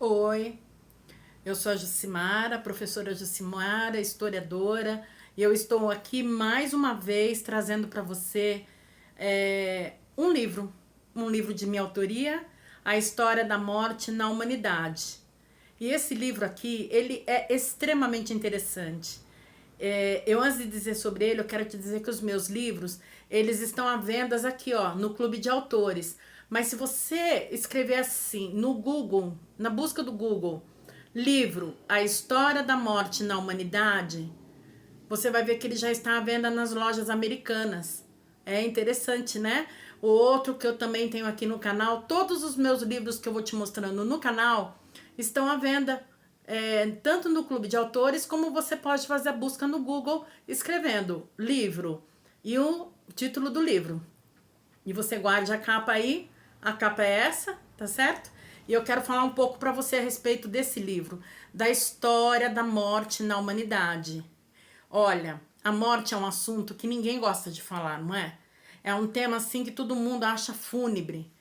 Oi, eu sou a Jucimara, professora Jucimara, historiadora, e eu estou aqui mais uma vez trazendo para você um livro de minha autoria, A História da Morte na Humanidade. E esse livro aqui, ele é extremamente interessante. Eu antes de dizer sobre ele, eu quero te dizer que os meus livros, eles estão à venda aqui, ó, no Clube de Autores. Mas se você escrever assim no Google, na busca do Google, livro A História da Morte na Humanidade, você vai ver que ele já está à venda nas lojas americanas. É interessante, né? O outro que eu também tenho aqui no canal, todos os meus livros que eu vou te mostrando no canal estão à venda, tanto no Clube de Autores, como você pode fazer a busca no Google escrevendo livro e o título do livro. E você guarde a capa aí, a capa é essa, tá certo? E eu quero falar um pouco para você a respeito desse livro, da história da morte na humanidade. Olha, a morte é um assunto que ninguém gosta de falar, não é? É um tema assim que todo mundo acha fúnebre.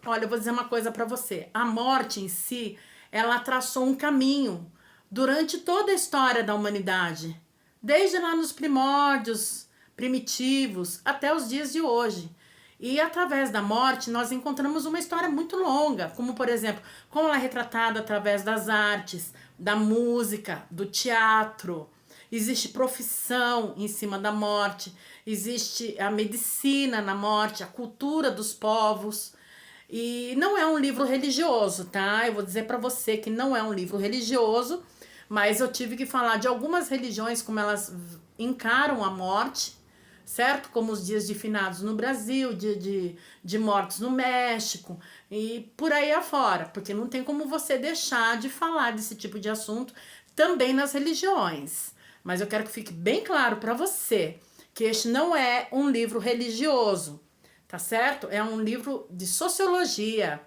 Olha, eu vou dizer uma coisa para você. A morte em si, ela traçou um caminho durante toda a história da humanidade, desde lá nos primórdios, primitivos, até os dias de hoje. E através da morte nós encontramos uma história muito longa, como por exemplo, como ela é retratada através das artes, da música, do teatro. Existe profissão em cima da morte, existe a medicina na morte, a cultura dos povos. E não é um livro religioso, tá? Eu vou dizer para você que não é um livro religioso, mas eu tive que falar de algumas religiões, como elas encaram a morte, certo? Como os dias de finados no Brasil, de mortos no México e por aí afora, porque não tem como você deixar de falar desse tipo de assunto também nas religiões. Mas eu quero que fique bem claro para você que este não é um livro religioso, tá certo? É um livro de sociologia.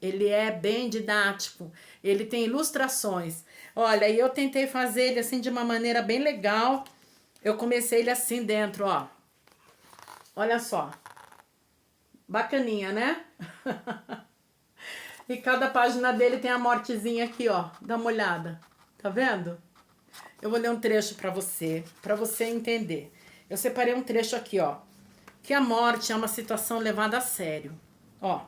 Ele é bem didático, ele tem ilustrações. Olha, e eu tentei fazer ele assim de uma maneira bem legal. Eu comecei ele assim dentro, ó. Olha só. Bacaninha, né? E cada página dele tem a mortezinha aqui, ó. Dá uma olhada. Tá vendo? Eu vou ler um trecho para você entender. Eu separei um trecho aqui, ó. Que a morte é uma situação levada a sério. Ó.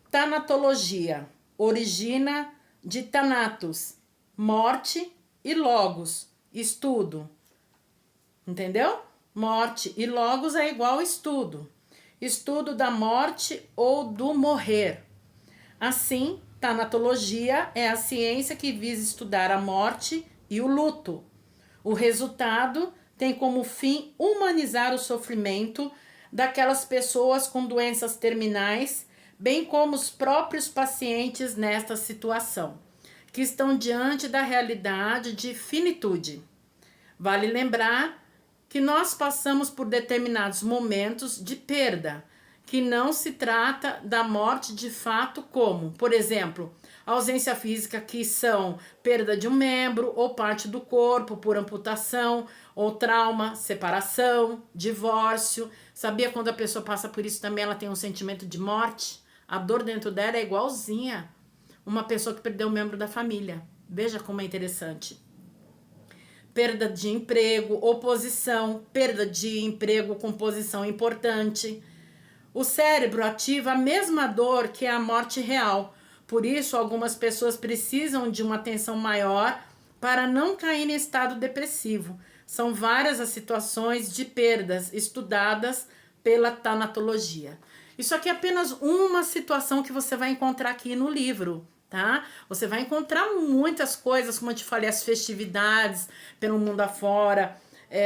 Tanatologia origina de thanatos, morte, e logos, estudo. Entendeu? Morte e logos é igual estudo. Estudo da morte ou do morrer. Assim, tanatologia é a ciência que visa estudar a morte e o luto. O resultado tem como fim humanizar o sofrimento daquelas pessoas com doenças terminais, bem como os próprios pacientes nesta situação, que estão diante da realidade de finitude. Vale lembrar que nós passamos por determinados momentos de perda, que não se trata da morte de fato como, por exemplo, ausência física, que são perda de um membro ou parte do corpo por amputação, ou trauma, separação, divórcio. Sabia quando a pessoa passa por isso também ela tem um sentimento de morte? A dor dentro dela é igualzinha uma pessoa que perdeu um membro da família. Veja como é interessante. Perda de emprego, oposição, perda de emprego com posição importante. O cérebro ativa a mesma dor que a morte real. Por isso, algumas pessoas precisam de uma atenção maior para não cair em estado depressivo. São várias as situações de perdas estudadas pela tanatologia. Isso aqui é apenas uma situação que você vai encontrar aqui no livro, tá? Você vai encontrar muitas coisas, como eu te falei, as festividades pelo mundo afora.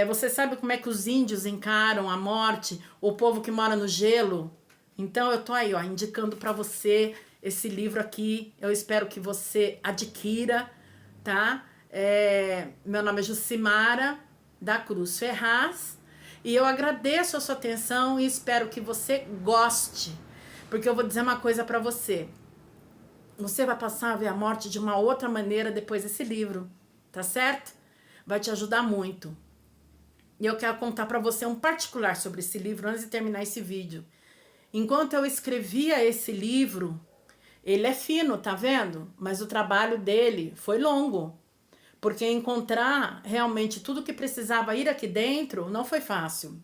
Você sabe como é que os índios encaram a morte, o povo que mora no gelo? Então eu tô aí, ó, indicando para você esse livro aqui. Eu espero que você adquira, tá? Meu nome é Jucimara da Cruz Ferraz e eu agradeço a sua atenção e espero que você goste, porque eu vou dizer uma coisa para você. Você vai passar a ver a morte de uma outra maneira depois desse livro, tá certo? Vai te ajudar muito. E eu quero contar para você um particular sobre esse livro antes de terminar esse vídeo. Enquanto eu escrevia esse livro, Ele é fino, tá vendo? Mas o trabalho dele foi longo. Porque encontrar realmente tudo que precisava ir aqui dentro não foi fácil.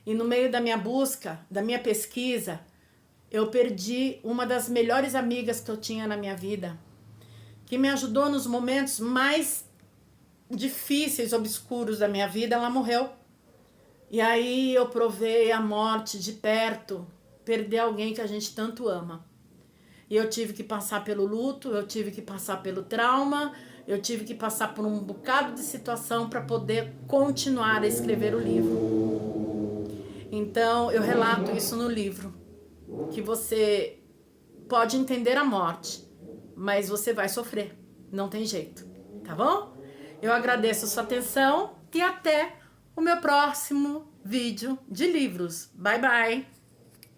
E no meio da minha busca, da minha pesquisa, eu perdi uma das melhores amigas que eu tinha na minha vida, que me ajudou nos momentos mais difíceis, obscuros da minha vida. Ela morreu. E aí eu provei a morte de perto, perder alguém que a gente tanto ama. E eu tive que passar pelo luto, eu tive que passar pelo trauma, eu tive que passar por um bocado de situação para poder continuar a escrever o livro. Então eu relato isso no livro, que você pode entender a morte, mas você vai sofrer, não tem jeito, tá bom? Eu agradeço a sua atenção e até o meu próximo vídeo de livros. Bye, bye!